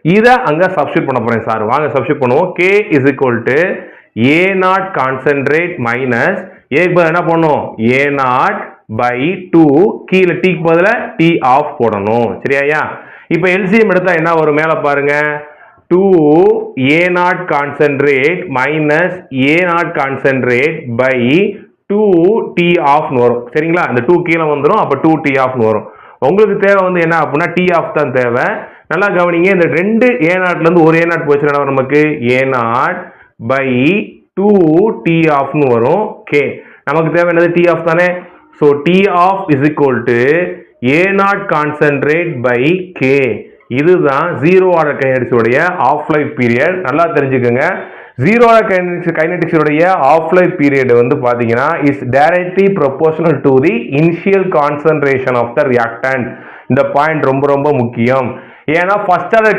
இதை அங்கே சப்ஸ்டியூட் பண்ண போகிறேன் சார். வாங்க சப்ஸ்டியூட் பண்ணுவோம். K is equal to A0 concentrate minus ஏக்கு பதில் என்ன பண்ணணும், A0 by 2, கீழே டீக்கு பதில் T off போடணும். சரியா? இப்போ எல்சிஎம் எடுத்தா என்ன வரும், மேலே பாருங்க, 2 A0 concentrate minus A0 concentrate by 2 T off வரும். சரிங்களா? இந்த 2 கீழே வந்துடும், அப்போ 2 T off வரும். உங்களுக்கு தேவை வந்து என்ன அப்படின்னா T off தான் தேவை. நல்லா கவனிங்க, இந்த ரெண்டு A0 இருந்து ஒரு A0 போச்சுன்னா நமக்கு A0 by 2 T off வரும். K நமக்கு தேவை என்னது, T off தானே. So T off is equal to A0 concentrate by K. இதுதான் ஜீரோ ஆர்டர் கைனடிக்ஸ் உடைய ஆஃப் லைஃப் பீரியட். நல்லா தெரிஞ்சுக்கோங்க. ஜீரோ ஆர்டர் கைனடிக்ஸ் உடைய ஆஃப் லைஃப் பீரியட் வந்து பாத்தீங்கன்னா is directly proportional to the initial concentration of the reactant. இந்த point ரொம்ப ரொம்ப முக்கியம். ஏன்னா ஃபர்ஸ்ட் ஆர்டர்